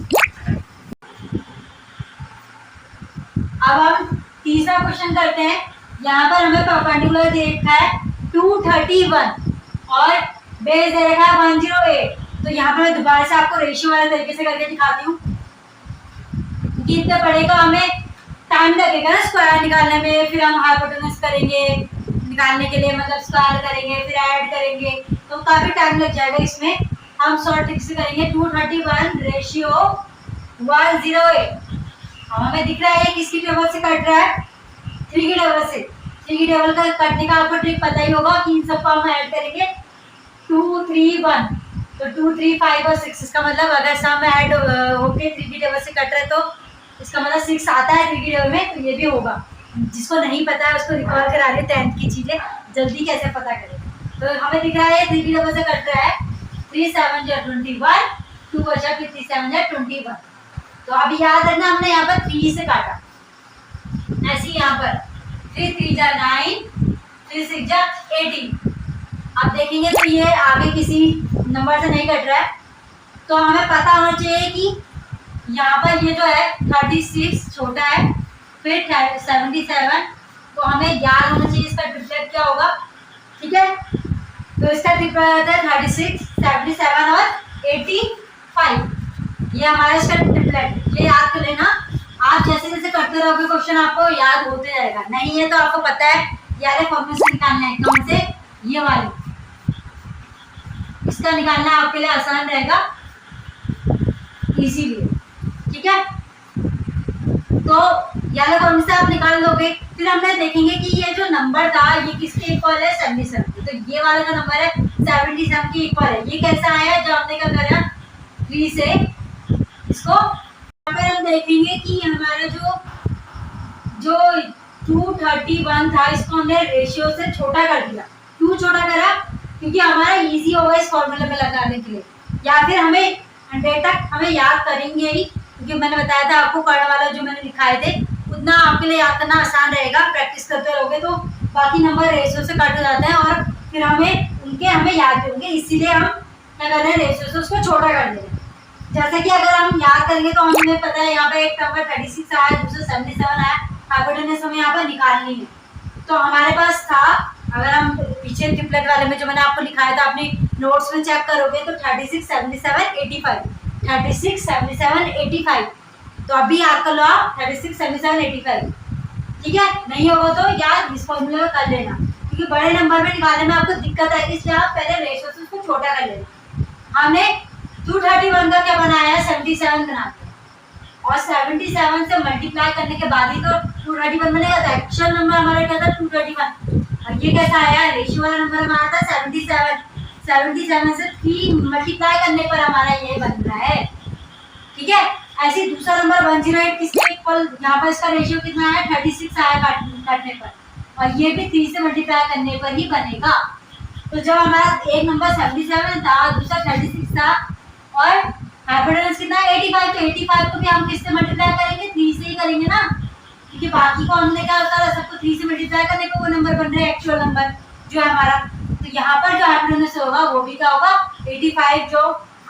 अब हम तीसरा क्वेश्चन करते हैं। यहाँ पर हमें परपेंडिकुलर दे रखा है 231 और बेस दे रखा है 108। तो यहाँ पर मैं दोबारा से आपको रेशियो वाले तरीके से करके दिखाती हूँ, क्योंकि इतना पड़ेगा, हमें टाइम लगेगा ना स्क्वायर निकालने में, फिर हम हाइपोटेनस करेंगे निकालने के लिए, मतलब स्क्वायर करेंगे फिर ऐड करेंगे, तो काफी टाइम लग जाएगा इसमें। हम शॉर्ट ट्रिक से करेंगे। 231 रेशियो 108। हमें दिख रहा है किसकी टेबल से कट रहा है, 3 की टेबल से। 3 की टेबल का कटने का आपको ट्रिक पता ही होगा कि इन सबको हम ऐड करेंगे 2 3 1, तो 2 3 5 और 6। इसका मतलब अगर सम ऐड होके 3 की टेबल से कट रहे तो इसका मतलब 6 आता है 3 की टेबल में, तो ये भी होगा। जिसको नहीं पता है उसको रिकॉल करा ले 10th की चीजें, जल्दी कैसे पता करें। तो हमें दिख रहा है 3 की टेबल से कट रहा है, 3 7 जा 21, 2 बचा, फिर 3 7 जा 21। तो अभी याद रखना हमने यहाँ पर 3 से काटा, ऐसे यहाँ पर 3 3 जा 9, 3 6 जा 18। अब देखेंगे तो ये आगे किसी नंबर से नहीं कट रहा है, तो हमें पता होना चाहिए कि यहाँ पर ये जो है 36 छोटा है, फिर 77, तो हमें याद होना चाहिए इसका ट्रिपलेट क्या होगा, ठीक है। तो इसका ट्रिपलेट है 36 77 और 85, ये हमारा इसका ट्रिपलेट। ये याद कर लेना, आप जैसे जैसे करते रहोगे क्वेश्चन आपको याद होते जाएगा। नहीं है तो आपको पता है यार फॉर्मूला निकालना है कौन से, ये वाले, इसका निकालना आपके लिए आसान रहेगा, इजीली, ठीक है। तो यार फॉर्मूला से आप निकाल लोगे। फिर हम देखेंगे कि ये जो नंबर था ये किसके इक्वल है, 77। तो ये वाला जो नंबर है 77 के इक्वल है। ये कैसा आया, जब हमने क्या करा 3 से इसको, फिर हम देखेंगे कि हमारा जो 231 था इसको हमने रेशियो से छोटा कर दिया। क्यों छोटा करा, क्योंकि हमारा इजी होगा इस फॉर्मूले में लगाने के लिए, या फिर हमें 100 तक हमें याद करेंगे ही, क्योंकि मैंने बताया था आपको कर्ण वाला जो मैंने दिखाए थे उतना आपके लिए याद करना आसान रहेगा। प्रैक्टिस करते रहोगे तो बाकी नंबर रेशियो से कट हो जाते हैं और फिर हमें याद होंगे, इसीलिए हम क्या कर रहे हैं, रेशियो से उसको छोटा कर दे रहे हैं। जैसे कि अगर हम याद करेंगे तो हमें पता है यहाँ पे एक नंबर 36 आया, दूसरा 77 आया, हाइपोटेनस हमें यहाँ पर निकालनी है। तो हमारे पास था, अगर हम पीछे ट्रिपलेट वाले में जो मैंने आपको लिखाया था अपने नोट्स में चेक करोगे तो 36 77 85, 36 77 85। तो अभी याद कर लो आप 36 77 85, ठीक है। नहीं होगा तो याद इस फॉर्मूले में कर लेना, क्योंकि बड़े नंबर में निकालने में आपको दिक्कत आएगी, इसलिए आप पहले रेशियो से उसको छोटा कर लेना। हमने 231 का क्या बनाया, 77 बनाते हैं, और 77 से मल्टीप्लाई करने के बाद ही तो 231 बनेगा। तो एक्चुअल नंबर हमारा क्या था 231, और ये कैसा आया, रेशियो वाला नंबर हमारा था 77। 77 से 3 मल्टीप्लाई करने पर हमारा ये बन रहा है। ठीक है, ऐसे दूसरा नंबर 108 किसके इक्वल, यहाँ पर इसका रेशियो कितना है 36 आया काटने पर, और ये भी 3 से मल्टीप्लाई करने पर ही बनेगा। तो जब हमारा एक नंबर 77 था, दूसरा 36 था और हाइपोटेनस कितना है 85, तो 85 को भी हम किससे मल्टीप्लाई करेंगे 3 से ही करेंगे ना, क्योंकि बाकी को हमने क्या होता है सबको 3 से मल्टीप्लाई करने पर वो नंबर बन रहा है एक्चुअल नंबर जो है हमारा। तो यहाँ पर जो हाइपोटेनस होगा वो भी क्या होगा 85 जो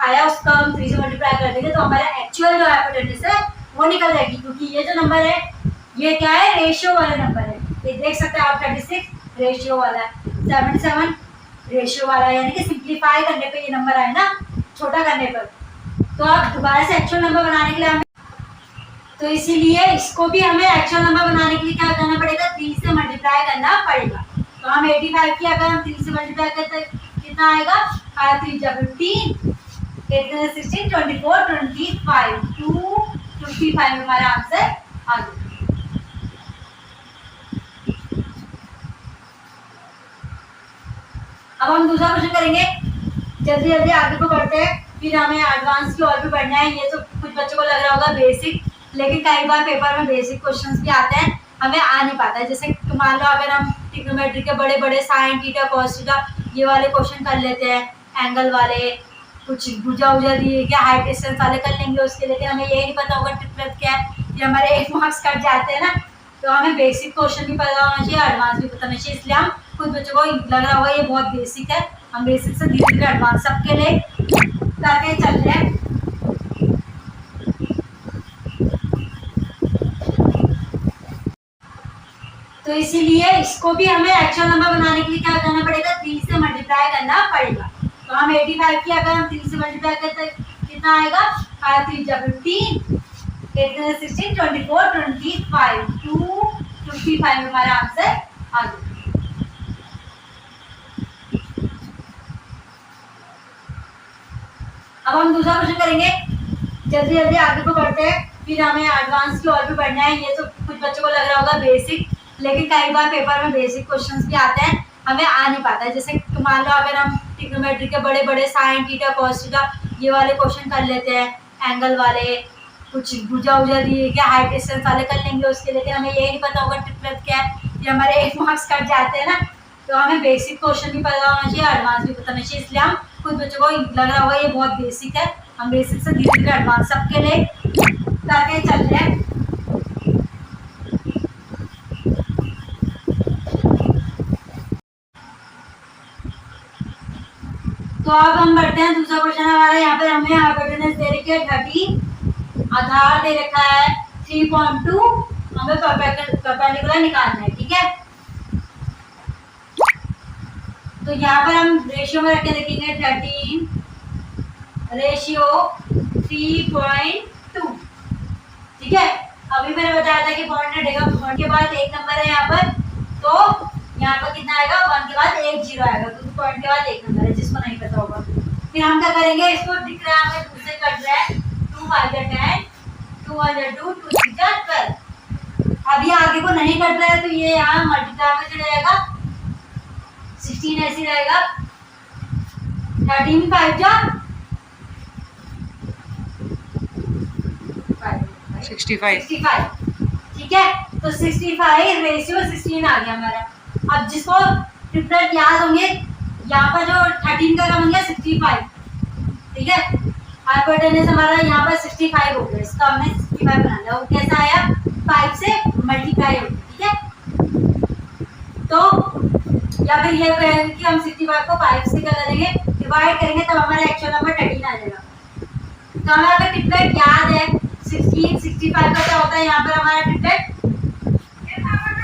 आया उसका हम 3 से मल्टीप्लाई कर देंगे, तो हमारा एक्चुअल जो हाइपोटेनस है वो निकल जाएगी, क्योंकि ये जो नंबर है ये क्या है रेशियो वाला नंबर है। ये देख सकते हैं आप 36 रेशियो वाला है, 77 रेशियो वाला है, यानी कि सिंप्लीफाई करने पे ये नंबर आए ना, छोटा करने पर। तो आप दोबारा से एक्चुअल नंबर बनाने के लिए हमें, तो इसीलिए इसको भी हमें एक्चुअल नंबर बनाने के लिए क्या करना पड़ेगा 3 से मल्टीप्लाई करना पड़ेगा। तो हम 85 की अगर हम 3 से मल्टीप्लाई करते कितना आएगा 5 3 जा 15, 8 16 24 25 255 हमारा आंसर आ गया। अब हम दूसरा क्वेश्चन करेंगे, जल्दी जल्दी आगे को बढ़ते हैं, फिर हमें एडवांस की और भी पढ़ना है। ये तो कुछ बच्चों को लग रहा होगा बेसिक, लेकिन कई बार पेपर में बेसिक क्वेश्चंस भी आते हैं, हमें आ नहीं पाता है। जैसे मान लो अगर हम ट्रिग्नोमेट्री के बड़े बड़े साइन थीटा कॉस थीटा ये वाले क्वेश्चन कर लेते हैं, एंगल वाले, कुछ भुजा उजा दिए क्या हाइट डिस्टेंस वाले कर लेंगे उसके, लेकिन हमें ये नहीं पता होगा ट्रिपलेट क्या है, ये हमारे 1 मार्क्स कट जाते हैं ना। तो हमें बेसिक क्वेश्चन भी पता होना चाहिए, एडवांस भी पता होना चाहिए, इसलिए हम कुछ बच्चों को लग रहा होगा ये बहुत बेसिक है, हम बेसिक से धीरे धीरे एडवांस सबके लिए करके चल रहे हैं। तो इसीलिए इसको भी हमें एक्चुअल नंबर बनाने के लिए क्या करना पड़ेगा 3 से मल्टीप्लाई करना पड़ेगा। तो हम 85 की अगर हम 3 से मल्टीप्लाई करते कितना आएगा 5 3 जा 15, 8 16 24 25 255 हमारा आंसर आ गया। अब हम दूसरा क्वेश्चन करेंगे, जल्दी जल्दी आगे को बढ़ते हैं, फिर हमें एडवांस की और भी पढ़ना है। ये तो कुछ बच्चों को लग रहा होगा बेसिक, लेकिन कई बार पेपर में बेसिक क्वेश्चंस भी आते हैं, हमें आ नहीं पाता है। जैसे मान लो अगर हम ट्रिग्नोमेट्री के बड़े बड़े साइन थीटा कॉस थीटा ये वाले क्वेश्चन कर लेते हैं, एंगल वाले, कुछ भुजा उजा दिए क्या हाइट डिस्टेंस वाले कर लेंगे उसके, लेकिन हमें ये नहीं पता होगा ट्रिपलेट क्या है, ये हमारे 1 मार्क्स कट जाते हैं ना। तो हमें बेसिक क्वेश्चन भी पता होना चाहिए, एडवांस भी पता होना चाहिए, इसलिए हम कुछ बच्चों को लग रहा होगा ये बहुत बेसिक है, हम बेसिक से धीरे धीरे एडवांस सबके लिए करके चल रहे हैं। तो अब हम बढ़ते हैं दूसरा क्वेश्चन हमारा, यहाँ पर हमें हाइपोटेनस दे रखी है 30, आधार दे रखा है 3.2, हमें परपेंडिकुलर निकालना है। ठीक है, तो यहाँ पर हम रेशियो में रख के देखेंगे 13 रेशियो 3.2। ठीक है, अभी मैंने बताया था कि पॉइंट हटेगा, पॉइंट के बाद एक नंबर है यहाँ पर, तो यहाँ पर कितना आएगा 1 के बाद एक जीरो आएगा, तो पॉइंट के बाद एक नंबर है जिसको नहीं पता होगा। फिर हम क्या करेंगे, इसको दिख रहा है हमें 2 से कट रहा है, 2 5 10 2 1 2 2 6 12। अब ये आगे को नहीं कट रहा है तो ये यहाँ मल्टीप्लाई में चला जाएगा, 16 ऐसे रहेगा, 13 5 जा 65। ठीक है, तो 65 रेशियो 16 आ गया हमारा। अब जिसको ट्रिपलेट याद होंगे, यहाँ पर जो 13 का बन गया 65। ठीक है, हाइपोटेनस हमारा यहाँ पर 65 हो गया, इसका हमने 65 बना लिया। वो कैसा आया 5 से मल्टीप्लाई हो गया। ठीक है, तो या फिर ये कहेंगे कि हम 65 को 5 से क्या करेंगे डिवाइड करेंगे, तब हमारा एक्चुअल नंबर 13 आ जाएगा। तो हमें अगर ट्रिपलेट याद है 16 65 का क्या होता है, यहाँ पर हमारा ट्रिपलेट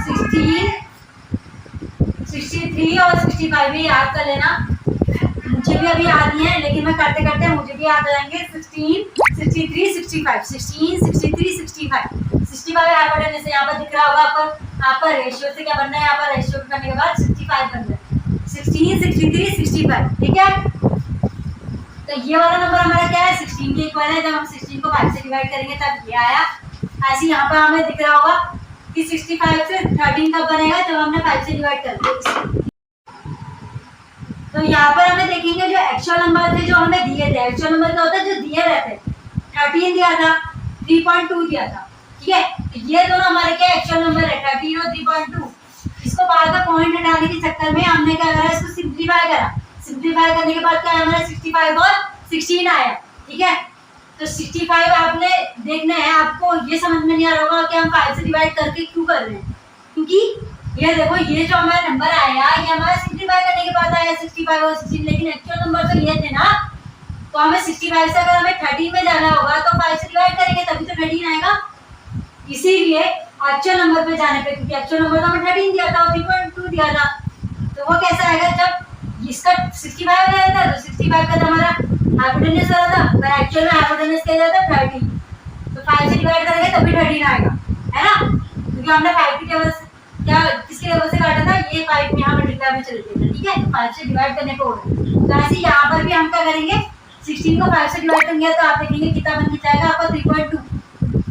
16 63 और 65 भी याद कर लेना, मुझे भी अभी याद नहीं है, लेकिन मैं करते करते मुझे भी याद आ जाएंगे। 16 63 65 16 63 65 65 हाइपोटेनस यहाँ पर दिख रहा होगा आपको, यहाँ पर रेशियो से क्या बनना है, यहाँ पर रेशियो करने के बाद 65 बन जाए, 16 63 65। ठीक है, तो ये वाला नंबर हमारा क्या है 16 के इक्वल है, जब हम 16 को 5 से डिवाइड करेंगे तब ये आया। ऐसे यहाँ पर हमें दिख रहा होगा कि 65 से 13 कब बनेगा, जब हमने 5 से डिवाइड कर दिया। तो तो यहाँ पर हमें देखेंगे जो एक्चुअल नंबर थे जो हमें दिए थे, एक्चुअल नंबर क्या होता है जो दिए रहते हैं, 13 दिया था, 3.2 दिया था, ठीक है। तो ये दोनों हमारे क्या एक्चुअल नंबर है, 13 और 3.2। इसको बाहर का पॉइंट हटाने के चक्कर में हमने क्या करा, इसको सिंप्लीफाई करा। सिंप्लीफाई करने के बाद क्या हमारा 65 और 16 आया, ठीक है। तो 65 आपने देखना है, आपको ये समझ में नहीं आ रहा होगा कि हम 5 से डिवाइड करके क्यों कर रहे हैं, क्योंकि ये देखो ये जो हमारा नंबर आया ये हमारा सिंप्लीफाई करने के बाद आया 65 और 16, लेकिन एक्चुअल नंबर तो ये थे ना। तो हमें 65 से अगर हमें 13 में जाना होगा तो 5 से डिवाइड करेंगे तभी तो 13 आएगा। इसीलिए एक्चुअल नंबर पे जाने पे, क्योंकि एक्चुअल नंबर तो हमें 13 दिया था और 3.2 दिया था, तो वो कैसा आएगा, जब इसका 65 हो जाता है तो 65 का तो हमारा हाइपोटेन्यूज हो रहा था, पर एक्चुअल में हाइपोटेन्यूज क्या जाता है 30, तो 5 से डिवाइड करेंगे तभी 13 आएगा, है ना। क्योंकि हमने 5 की टेबल से क्या किसके टेबल से काटा था, ये 5 यहाँ मल्टीप्लाई में चलते थे, ठीक है। तो 5 से डिवाइड करने पे हो रहा है, तो ऐसे यहाँ पर भी हम क्या करेंगे, 16 को 5 से डिवाइड करेंगे तो आप देखेंगे कितना बन के जाएगा आपका 3.2।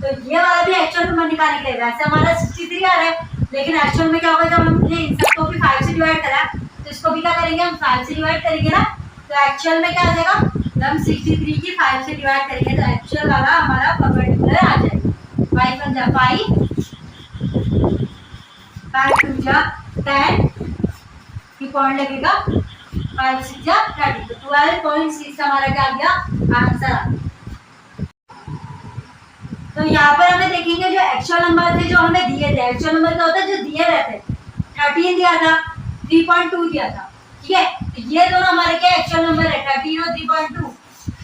तो ये वाला भी एक्चुअल नंबर निकालने के लिए, वैसे हमारा 63 आ रहा है, लेकिन एक्चुअल में क्या होगा, जब हमने इन सबको भी 5 से डिवाइड करा तो इसको भी क्या करेंगे, हम 5 से डिवाइड करेंगे ना, तो एक्चुअल में क्या आ जाएगा, जब हम 63 की 5 से डिवाइड करेंगे तो एक्चुअल वाला हमारा परपेंडिकुलर आ जाएगा। 5 1 जा 5, 5 2 जा 10, ये पॉइंट लगेगा, 5 6 जा 30, तो 12.6 हमारा क्या आ गया आंसर। तो यहाँ पर हमें देखेंगे जो एक्चुअल नंबर थे जो हमें दिए थे, एक्चुअल नंबर क्या होता है जो दिए रहते हैं, 13 दिया था, 3.2 दिया था, ठीक है। तो ये दोनों हमारे क्या एक्चुअल नंबर है, 13 और 3.2।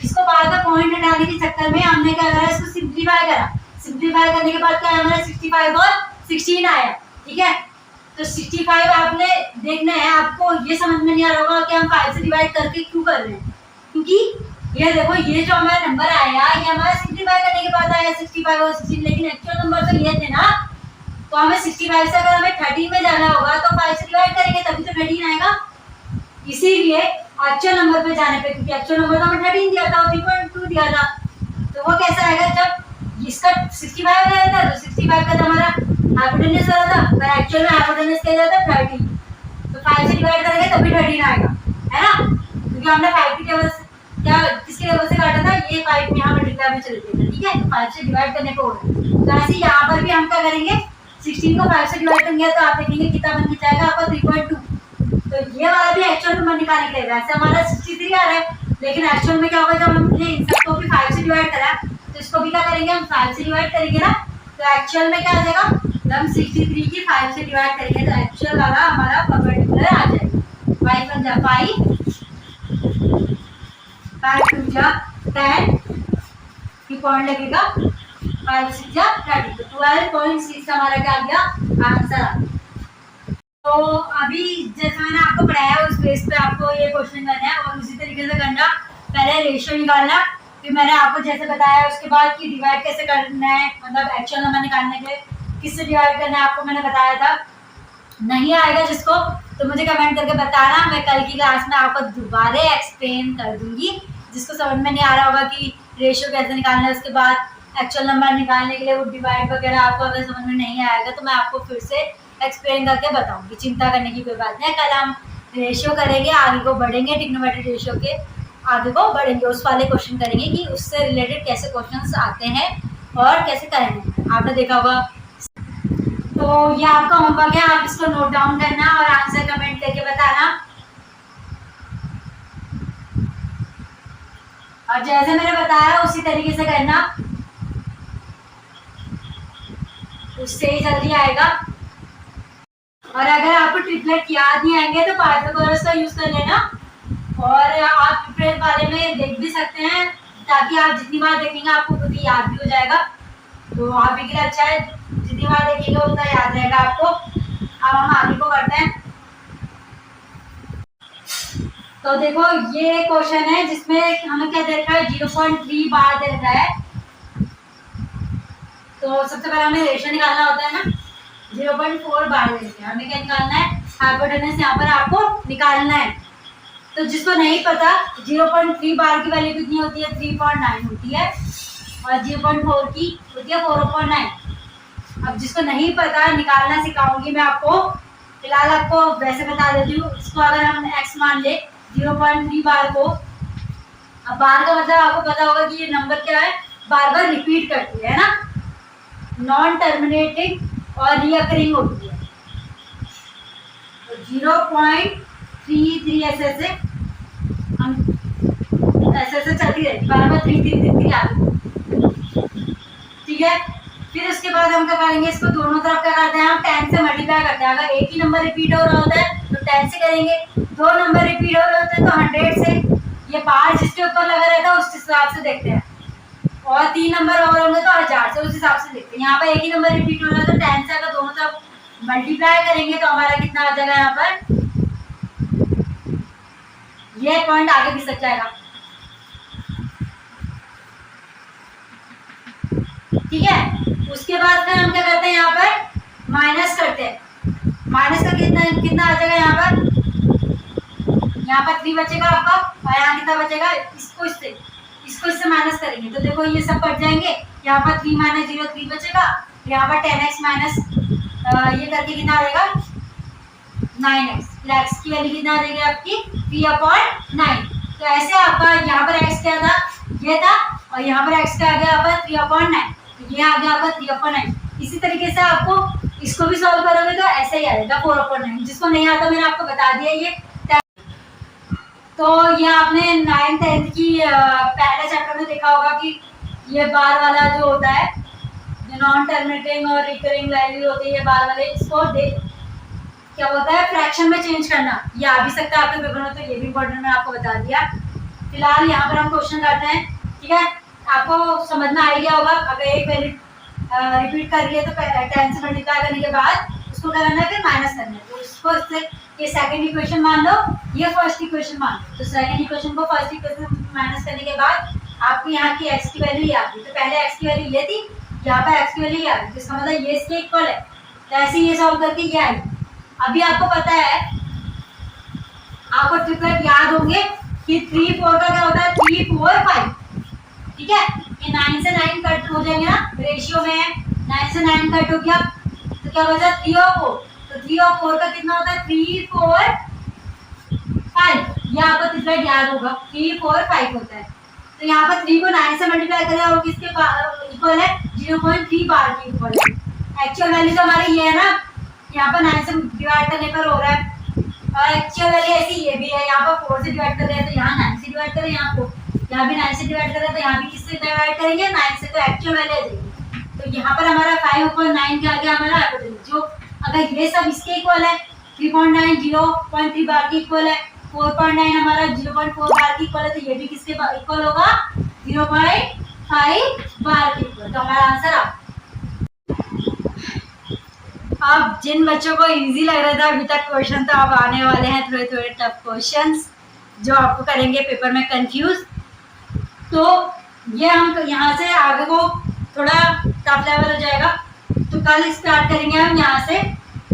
इसको बाहर का पॉइंट हटाने के चक्कर में हमने क्या करा, इसको सिंप्लीफाई करा। सिंप्लीफाई करने के बाद क्या हमारा 65 और 16 आया, ठीक है। तो 65 आपने देखना है, आपको ये समझ में नहीं आ रहा होगा कि हम 5 से डिवाइड करके क्यों कर रहे हैं, क्योंकि ये देखो ये जो हमारा नंबर आया ये हमारा सिंप्लीफाई करने के बाद आया 65 और 16, लेकिन एक्चुअल नंबर तो ये थे ना। तो हमें 65 से अगर हमें 13 में जाना होगा तो 5 से डिवाइड करेंगे तभी तो 13 आएगा। इसीलिए एक्चुअल नंबर पे जाने पे, क्योंकि एक्चुअल नंबर तो हमें 13 दिया था और 3.2 दिया था, तो वो कैसा आएगा, जब इसका 65 हो जाता है तो 65 का तो हमारा हाइपोटेन्यूज हो रहा था, पर एक्चुअल में हाइपोटेन्यूज क्या जाता है 30, तो 5 से डिवाइड करेंगे तभी 13 आएगा, है ना। क्योंकि हमने 5 की टेबल से क्या किसके टेबल से काटा था, ये 5 यहाँ मल्टीप्लाई में चलते थे, ठीक है। तो 5 से डिवाइड करने पे हो रहा है, तो ऐसे यहाँ पर भी हम क्या करेंगे, 16 को 5 से डिवाइड करेंगे तो आप देखेंगे कितना बन के जाएगा आपका 3.2। तो ये वाला भी एक्चुअल नंबर निकालने के लिए, वैसे हमारा 63 आ रहा है, लेकिन एक्चुअल में क्या होगा, जब हमने इन सबको भी 5 से डिवाइड करा तो इसको भी क्या करेंगे, हम 5 से डिवाइड करेंगे ना, तो एक्चुअल में क्या आ जाएगा, जब हम 63 की 5 से डिवाइड करेंगे तो एक्चुअल वाला हमारा परपेंडिकुलर आ जाएगा। 5 1 जा 5, 5 2 जा 10, ये पॉइंट लगेगा, 5 6 जा 30, तो 12.6 हमारा क्या आ गया आंसर। तो अभी जैसे मैंने आपको पढ़ाया उस बेस पे आपको ये क्वेश्चन करना है और उसी तरीके से करना। पहले रेशियो निकालना, फिर मैंने आपको जैसे बताया उसके बाद कि डिवाइड कैसे करना है, मतलब एक्चुअल नंबर निकालने के लिए किससे डिवाइड करना है आपको मैंने बताया था। नहीं आएगा जिसको तो मुझे कमेंट करके बताना, मैं कल की क्लास में आपको दोबारा एक्सप्लेन कर दूंगी। जिसको समझ में नहीं आ रहा होगा कि रेशियो कैसे निकालना है, उसके बाद एक्चुअल नंबर निकालने के लिए वो डिवाइड वगैरह आपको अगर समझ में नहीं आएगा तो मैं आपको फिर से एक्सप्लेन करके बताऊंगी, चिंता करने की कोई बात नहीं। कल हम रेशियो करेंगे, आगे को बढ़ेंगे, ट्रिग्नोमेट्रिक रेशियो के आगे को बढ़ेंगे, उस वाले क्वेश्चन करेंगे कि उससे रिलेटेड कैसे क्वेश्चंस आते हैं और कैसे करेंगे, आपने देखा होगा। तो ये आपका होमवर्क है, आप इसको नोट डाउन करना और आंसर कमेंट करके बताना। और जैसे मैंने बताया उसी तरीके से करना, उससे ही जल्दी आएगा। और अगर आपको ट्रिपलेट याद नहीं आएंगे तो पाइथागोरस का यूज कर लेना, और आप ट्रिपलेट वाले में देख भी सकते हैं ताकि आप जितनी बार देखेंगे आपको खुद ही याद भी हो जाएगा। तो आप के लिए अच्छा है, जितनी बार देखेंगे उतना याद रहेगा आपको। अब हम आगे को करते हैं। तो देखो ये क्वेश्चन है जिसमें हमें क्या दे रखा है, 0.3 बार दे रखा है। तो सबसे पहले हमें रेशियो निकालना होता है ना, 0.4 बार दे रखा है, हमें क्या निकालना है, हाइपोटेन्यूज यहाँ पर आपको निकालना है। तो जिसको नहीं पता 0.3 बार की वैल्यू कितनी होती है, 3.9 होती है, और 0.4 की होती है 4.9। अब जिसको नहीं पता निकालना सिखाऊंगी मैं आपको, फिलहाल आपको वैसे बता देती हूँ। इसको अगर हम x मान ले 0.3 बार को, अब बार का मतलब आपको पता होगा कि ये नंबर क्या है, बार बार रिपीट करती है ना, नॉन टर्मिनेटिंग और रिकरिंग होती है। तो 0.33 ऐसे हम ऐसे चलती रहेगी, बार बार 3 आती, ठीक है। फिर उसके बाद हम क्या करेंगे, इसको दोनों तरफ क्या करते हैं, हम 10 से मल्टीप्लाई करते हैं। अगर एक ही नंबर रिपीट हो रहा होता है तो 10 से करेंगे, 2 नंबर रिपीट हो रहे होते हैं तो 100 से, ये बार जिसके ऊपर लगा रहता है उस हिसाब से देखते हैं, और 3 नंबर और होंगे तो 1000 से, उस हिसाब से देखते हैं। यहाँ पर एक ही नंबर रिपीट हो रहा है तो 10 से अगर दोनों तरफ मल्टीप्लाई करेंगे तो हमारा कितना आ जाएगा, यहाँ पर ये पॉइंट आगे भी सच जाएगा, ठीक है। उसके बाद फिर हम क्या करते हैं, यहाँ पर माइनस करते हैं, माइनस का कितना आ जाएगा, यहाँ पर 3 बचेगा आपका, और यहाँ कितना बचेगा, इसको इससे माइनस करेंगे तो देखो ये सब कट जाएंगे, यहाँ पर 3 - 0 3 बचेगा, यहाँ पर 10x माइनस ये करके कितना आएगा 9x, x की वैल्यू कितना आ जाएगी आपकी 3/9। तो ऐसे आपका यहाँ पर x क्या था, ये था, और यहाँ पर x क्या आ गया आपका 3/9, तो ये आ गया आपका 3/9। इसी तरीके से आपको इसको भी सॉल्व करोगे तो ऐसे ही आएगा 4/9। जिसको नहीं आता मैंने आपको बता दिया ये। तो ये आपने 9th 10th की पहले चैप्टर में देखा होगा कि ये बार वाला जो होता है, जो नॉन टर्मिनेटिंग और रिकरिंग वैल्यू होती है, ये बार वाले, इसको क्या होता है, फ्रैक्शन में चेंज करना। ये आ भी सकता है आपके पेपर में, तो ये भी इम्पोर्टेंट मैंने आपको बता दिया। फिलहाल यहाँ पर हम क्वेश्चन करते हैं, ठीक है। आपको समझ में आ गया होगा, अगर एक वैल्यू रिपीट कर रही है तो 10 से मल्टीप्लाई करने के बाद उसको क्या करना है, फिर माइनस करना है। तो उसको इससे ये सेकंड इक्वेशन मान लो, ये फर्स्ट इक्वेशन मान लो। तो सेकंड इक्वेशन को फर्स्ट इक्वेशन माइनस करने के बाद आपको यहाँ की x की वैल्यू ये आ गई। तो पहले x की वैल्यू ये थी, यहाँ पर x की वैल्यू ये आ गई, तो इसका मतलब ये इसके इक्वल है। तो ऐसे ये सॉल्व करके ये आएगी। अभी आपको पता है, आपको ट्रिपलेट याद होंगे कि 3 4 का क्या होता है, 3 4 5, ठीक है। ये 9 से 9 कट हो जाएंगे ना, रेशियो में है, 9 से 9 कट हो गया तो क्या बचा 3 और 4। तो 3 और 4 का कितना होता है, 3 4 5। ये आपको ट्रिपलेट याद होगा, 3 4 5 होता है। तो यहाँ पर 3 को 9 से मल्टीप्लाई करें और किसके इक्वल है, 0.3 बार के इक्वल है। एक्चुअल वैल्यू तो हमारी ये है ना, यहाँ पर 9 से डिवाइड करने पर हो रहा है, और एक्चुअल वैल्यू ऐसी ये भी है, यहाँ पर 4 से डिवाइड कर रहे हैं तो यहाँ 9 से डिवाइड करें, यहाँ भी 9 से डिवाइड कर रहे हैं तो यहाँ भी किससे डिवाइड करेंगे, 9 से। तो एक्चुअल वैल्यू आ जाएगी। तो यहाँ पर हमारा 5/9 के आगे हमारा हाइपोटेन्यूज, जो अगर ये सब इसके इक्वल है, 3.9 0.3 बार के इक्वल है, 4.9 हमारा 0.4 बार के इक्वल है, तो ये भी किसके इक्वल होगा, 0.5 बार के इक्वल। तो हमारा आंसर अब जिन बच्चों को इजी लग रहा था अभी तक क्वेश्चन, तो अब आने वाले हैं थोड़े थोड़े टफ क्वेश्चंस जो आपको करेंगे पेपर में कंफ्यूज। तो ये हम यहाँ से आगे को थोड़ा टफ लेवल हो जाएगा, तो कल स्टार्ट करेंगे हम यहाँ से।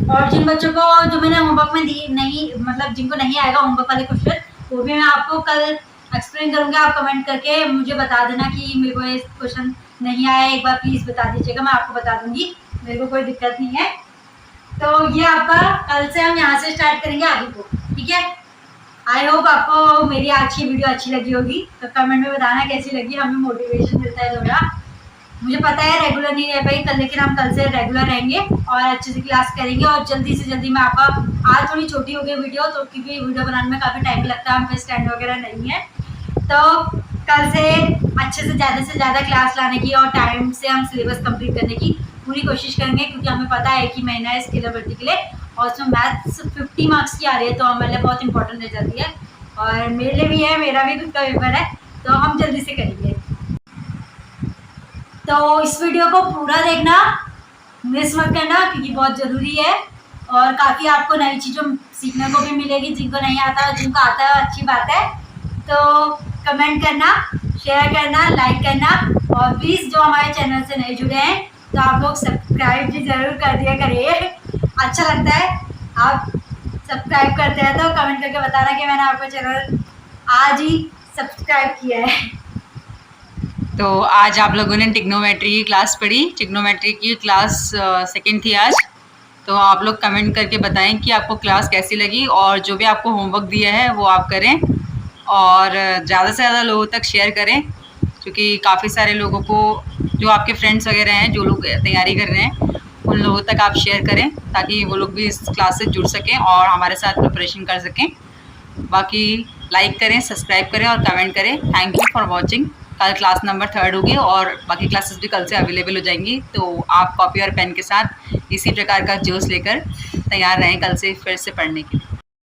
और जिन बच्चों को जो मैंने होमवर्क में दी नहीं, मतलब जिनको नहीं आएगा होमवर्क वाले क्वेश्चन, वो भी मैं आपको कल एक्सप्लेन करूँगा। आप कमेंट करके मुझे बता देना कि मेरे को ये क्वेश्चन नहीं आया, एक बार प्लीज़ बता दीजिएगा, मैं आपको बता दूंगी, मेरे को कोई दिक्कत नहीं है। तो ये आपका कल से हम यहाँ से स्टार्ट करेंगे आगे को, ठीक है। आई होप आपको मेरी आज की वीडियो अच्छी लगी होगी, तो कमेंट में बताना कैसी लगी, हमें मोटिवेशन मिलता है थोड़ा। मुझे पता है रेगुलर नहीं रह पाई कल, लेकिन हम कल से रेगुलर रहेंगे और अच्छे से क्लास करेंगे, और जल्दी से जल्दी मैं आपका, आज थोड़ी छोटी हो गई वीडियो, तो क्योंकि वीडियो बनाने में काफ़ी टाइम लगता है, हम पे स्टैंड वगैरह नहीं है, तो कल से अच्छे से ज़्यादा क्लास लाने की और टाइम से हम सिलेबस कंप्लीट करने की पूरी कोशिश करेंगे, क्योंकि हमें पता है कि महीना है स्केलेबिलिटी के लिए, और उसमें मैथ्स 50 मार्क्स की आ रही है, तो हमारे लिए बहुत इंपॉर्टेंट रह जाती है, और मेरे लिए भी है, मेरा भी खुद का पेपर है, तो हम जल्दी से करेंगे। तो इस वीडियो को पूरा देखना, मिस मत करना, क्योंकि बहुत ज़रूरी है, और काफ़ी आपको नई चीज़ों सीखने को भी मिलेगी। जिनको नहीं आता, जिनको आता है अच्छी बात है। तो कमेंट करना, शेयर करना, लाइक करना, और प्लीज़ जो हमारे चैनल से नहीं जुड़े हैं तो आप लोग सब्सक्राइब भी ज़रूर कर दिया करिए। अच्छा लगता है आप सब्सक्राइब करते हैं, तो कमेंट करके बताना कि मैंने आपका चैनल आज ही सब्सक्राइब किया है। तो आज आप लोगों ने ट्रिग्नोमेट्री की क्लास पढ़ी। ट्रिग्नोमेट्री की क्लास सेकंड थी आज। तो आप लोग कमेंट करके बताएं कि आपको क्लास कैसी लगी, और जो भी आपको होमवर्क दिया है वो आप करें और ज़्यादा से ज़्यादा लोगों तक शेयर करें, क्योंकि काफ़ी सारे लोगों को, जो आपके फ्रेंड्स वगैरह हैं, जो लोग तैयारी कर रहे हैं, उन लोगों तक आप शेयर करें ताकि वो लोग भी इस क्लास से जुड़ सकें और हमारे साथ प्रिपरेशन कर सकें। बाकी लाइक करें, सब्सक्राइब करें और कमेंट करें। Thank you for watching. कल क्लास नंबर 3 होगी और बाकी क्लासेस भी कल से अवेलेबल हो जाएंगी, तो आप कॉपी और पेन के साथ इसी प्रकार का जोश लेकर तैयार रहें कल से फिर से पढ़ने के लिए।